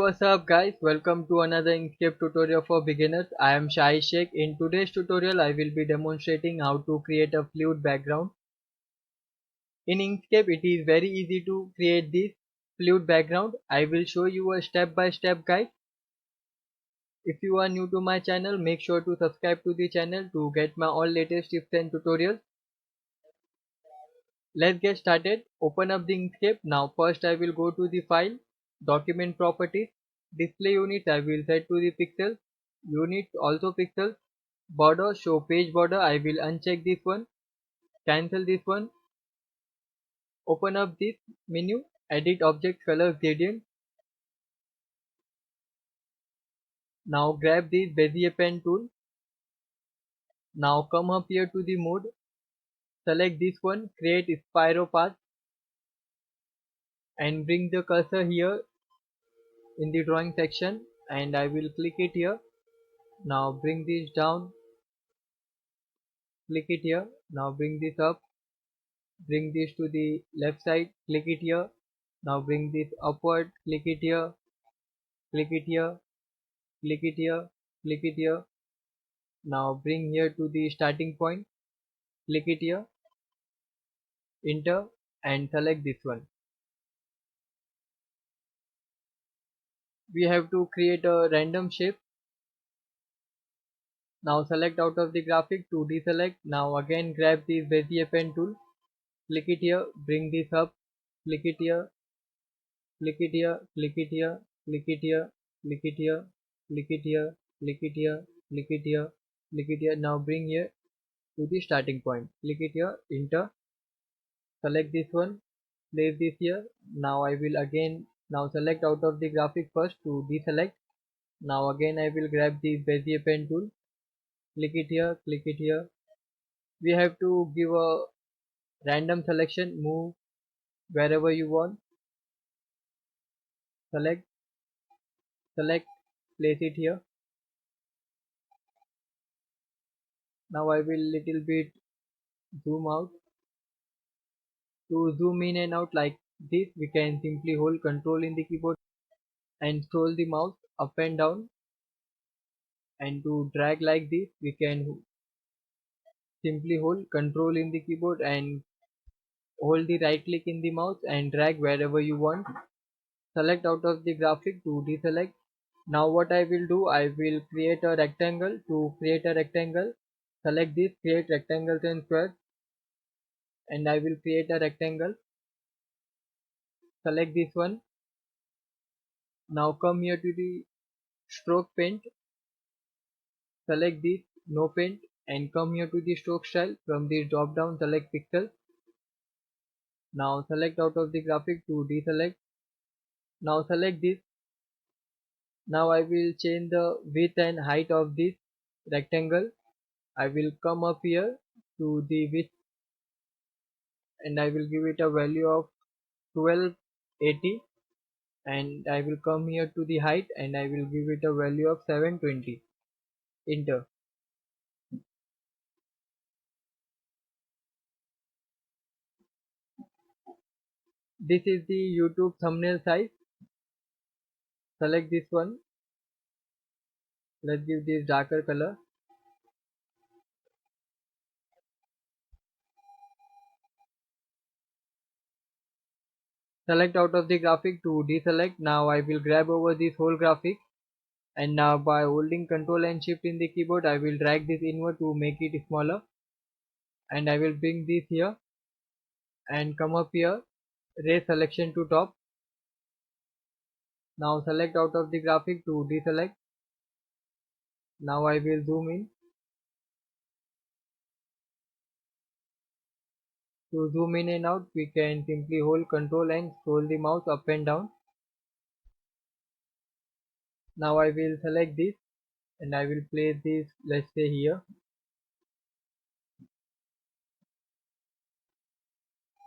what's up guys, welcome to another Inkscape tutorial for beginners. I am Shai Sheikh. In today's tutorial I will be demonstrating how to create a fluid background. In Inkscape it is very easy to create this fluid background. I will show you a step-by-step guide. If you are new to my channel, make sure to subscribe to the channel to get my all latest tips and tutorials. Let's get started. Open up the Inkscape. Now first I will go to the file, document properties, display units I will set to the pixels, units also pixels, border show page border I will uncheck this one, cancel this one, open up this menu, edit object color gradient. Now grab this Bezier pen tool. Now come up here to the mode, select this one, create Spiro path and bring the cursor here in the drawing section and I will click it here. Now bring this down, click it here. Now bring this up, bring this to the left side, click it here. Now bring this upward, click it here, click it here, click it here, click it here. Now bring here to the starting point, click it here, enter and select this one. We have to create a random shape. Now select out of the graphic to deselect. Now again grab the Bezier pen tool, click it here, bring this up, click it here, click it here, click it here, click it here, click it here, click it here, click it here, click it here, click it here. Now bring here to the starting point, click it here, enter, select this one, place this here. Now I will again now select out of the graphic first to deselect. Now again I will grab the Bezier pen tool, click it here, click it here. We have to give a random selection, move wherever you want, select, select, place it here. Now I will little bit zoom out. To zoom in and out like this, we can simply hold Control in the keyboard and scroll the mouse up and down. And to drag like this, we can simply hold Control in the keyboard and hold the right click in the mouse and drag wherever you want. Select out of the graphic to deselect. Now what I will do, I will create a rectangle. To create a rectangle, select this, create rectangles and squares, and I will create a rectangle. Select this one. Now come here to the stroke paint, select this, no paint, and come here to the stroke style. From the drop down select pixel. Now select out of the graphic to deselect. Now select this. Now I will change the width and height of this rectangle. I will come up here to the width and I will give it a value of 1280, and I will come here to the height and I will give it a value of 720. Enter. This is the YouTube thumbnail size. Select this one. Let's give this darker color. Select out of the graphic to deselect. Now I will grab over this whole graphic, and now by holding Ctrl and Shift in the keyboard I will drag this inward to make it smaller, and I will bring this here and come up here, raise selection to top. Now select out of the graphic to deselect. Now I will zoom in. To zoom in and out, we can simply hold Ctrl and scroll the mouse up and down. Now I will select this and I will place this, let's say here.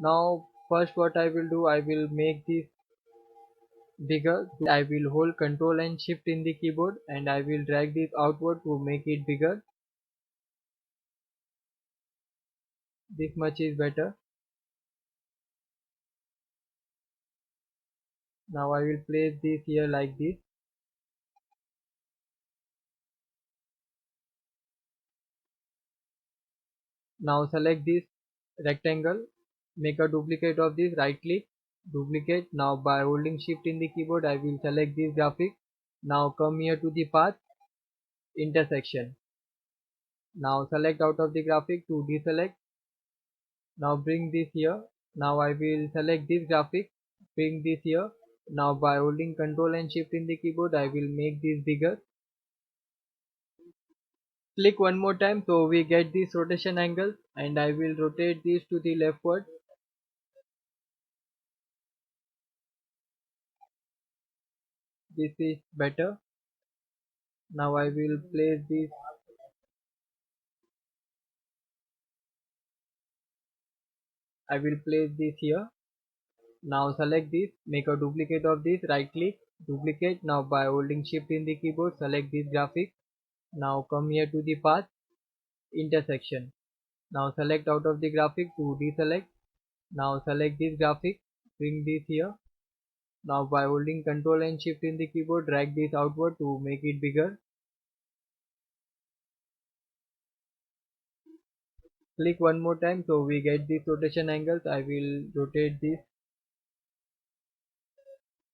Now first what I will do, I will make this bigger. I will hold Ctrl and Shift in the keyboard and I will drag this outward to make it bigger. This much is better. Now I will place this here like this. Now select this rectangle, make a duplicate of this, right click, duplicate. Now by holding shift in the keyboard I will select this graphic. Now come here to the path, intersection. Now select out of the graphic to deselect. Now bring this here. Now I will select this graphic, bring this here. Now by holding Ctrl and Shift in the keyboard I will make this bigger. Click one more time so we get this rotation angle, and I will rotate this to the leftward. This is better. Now I will place this, here. Now select this, make a duplicate of this, right click, duplicate. Now by holding shift in the keyboard select this graphic. Now come here to the path, intersection. Now select out of the graphic to deselect. Now select this graphic, bring this here. Now by holding Ctrl and Shift in the keyboard drag this outward to make it bigger. Click one more time so we get these rotation angles. I will rotate this,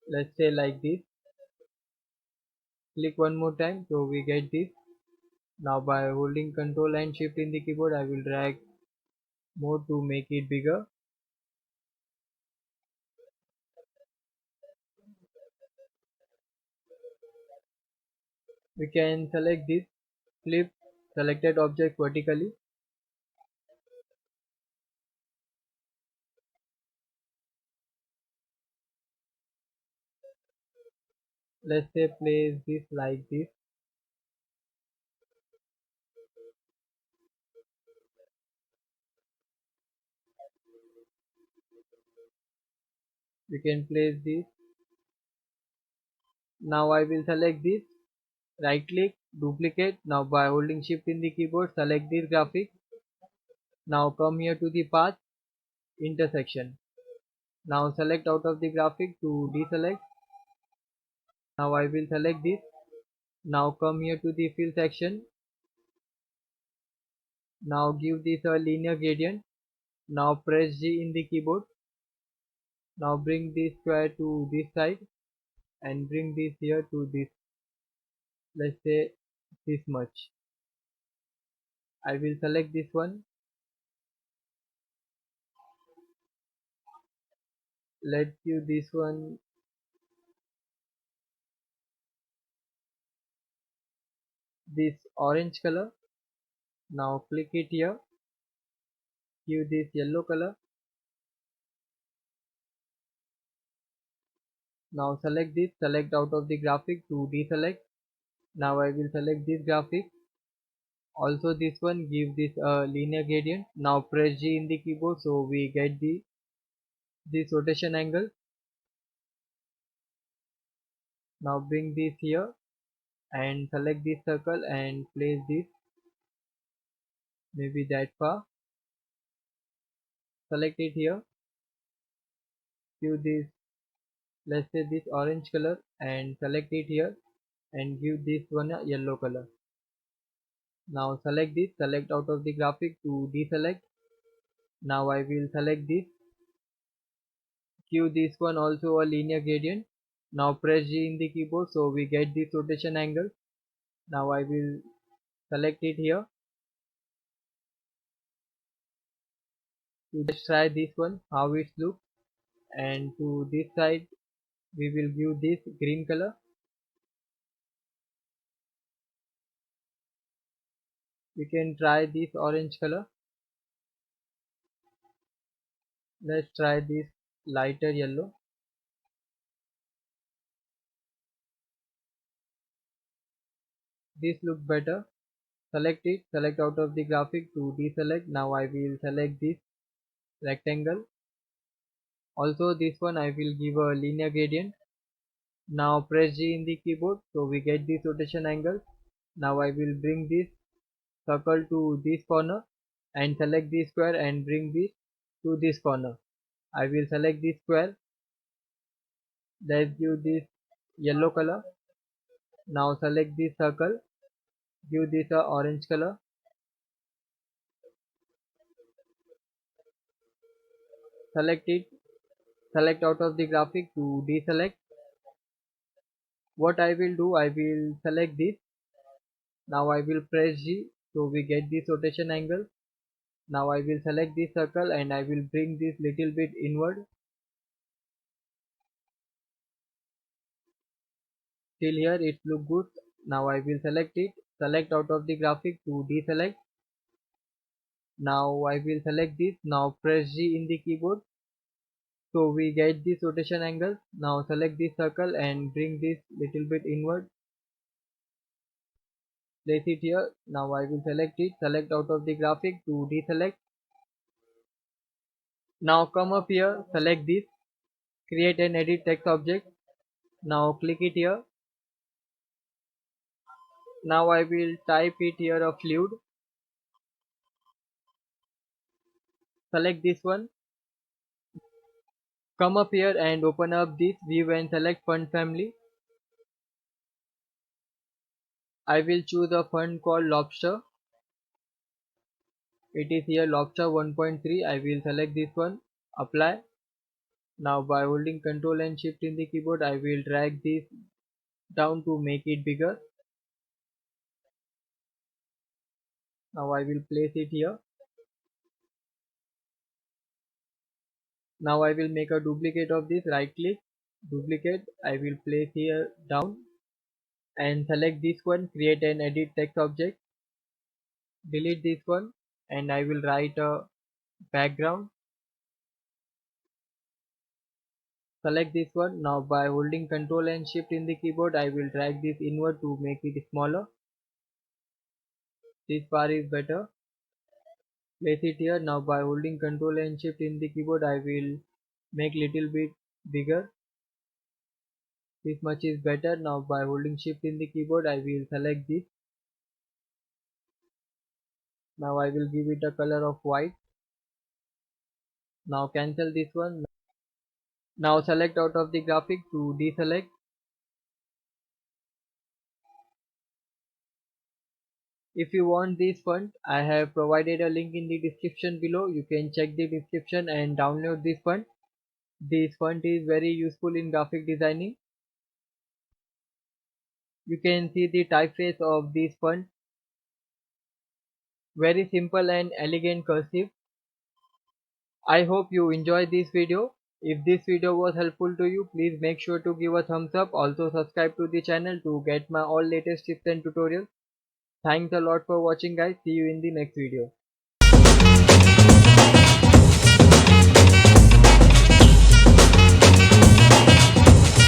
let's say like this. Click one more time so we get this. Now by holding Ctrl and Shift in the keyboard I will drag more to make it bigger. We can select this, flip selected object vertically. Let's say place this like this. We can place this. Now I will select this, right click, duplicate. Now by holding shift in the keyboard select this graphic. Now come here to the path, intersection. Now select out of the graphic to deselect. Now I will select this. Now come here to the fill section. Now give this a linear gradient. Now press G in the keyboard. Now bring this square to this side and bring this here to this, let's say this much. I will select this one. Let's give this one this orange color. Now click it here. Give this yellow color. Now select this, select out of the graphic to deselect. Now I will select this graphic. Also this one, give this a linear gradient. Now press G in the keyboard so we get this rotation angle. Now bring this here and select this circle and place this maybe that far. Select it here. Give this, let's say this orange color, and select it here and give this one a yellow color. Now select this, select out of the graphic to deselect. Now I will select this, give this one also a linear gradient. Now press G in the keyboard so we get this rotation angle. Now I will select it here. Let's try this one how it looks, and to this side we will give this green color. We can try this orange color. Let's try this lighter yellow. This looks better. Select it, select out of the graphic to deselect. Now I will select this rectangle. Also this one I will give a linear gradient. Now press G in the keyboard so we get this rotation angle. Now I will bring this circle to this corner and select this square and bring this to this corner. I will select this square. Let's give this yellow color. Now select this circle. Give this a orange color. select it, select out of the graphic to deselect. What I will do, I will select this. Now I will press G so we get this rotation angle. Now I will select this circle and I will bring this little bit inward. Till here it look good. Now I will select it, select out of the graphic to deselect. Now I will select this. Now press G in the keyboard so we get this rotation angle. Now select this circle and bring this little bit inward. Place it here. Now I will select it, select out of the graphic to deselect. Now come up here, select this, create an edit text object. Now click it here. Now I will type it here a fluid. Select this one. Come up here and open up this view and select font family. I will choose a font called Lobster. It is here Lobster 1.3. I will select this one. Apply. Now by holding Ctrl and Shift in the keyboard, I will drag this down to make it bigger. Now I will place it here. Now I will make a duplicate of this. Right click, duplicate. I will place here down and select this one. Create an edit text object. Delete this one and I will write a background. Select this one. Now by holding Ctrl and Shift in the keyboard, I will drag this inward to make it smaller. This bar is better. Place it here. Now by holding Ctrl and Shift in the keyboard, I will make little bit bigger. This much is better. Now by holding Shift in the keyboard, I will select this. Now I will give it a color of white. Now cancel this one. Now select out of the graphic to deselect. If you want this font, I have provided a link in the description below. You can check the description and download this font. This font is very useful in graphic designing. You can see the typeface of this font. Very simple and elegant cursive. I hope you enjoyed this video. If this video was helpful to you, please make sure to give a thumbs up. Also subscribe to the channel to get my all latest tips and tutorials. Thanks a lot for watching guys. See you in the next video.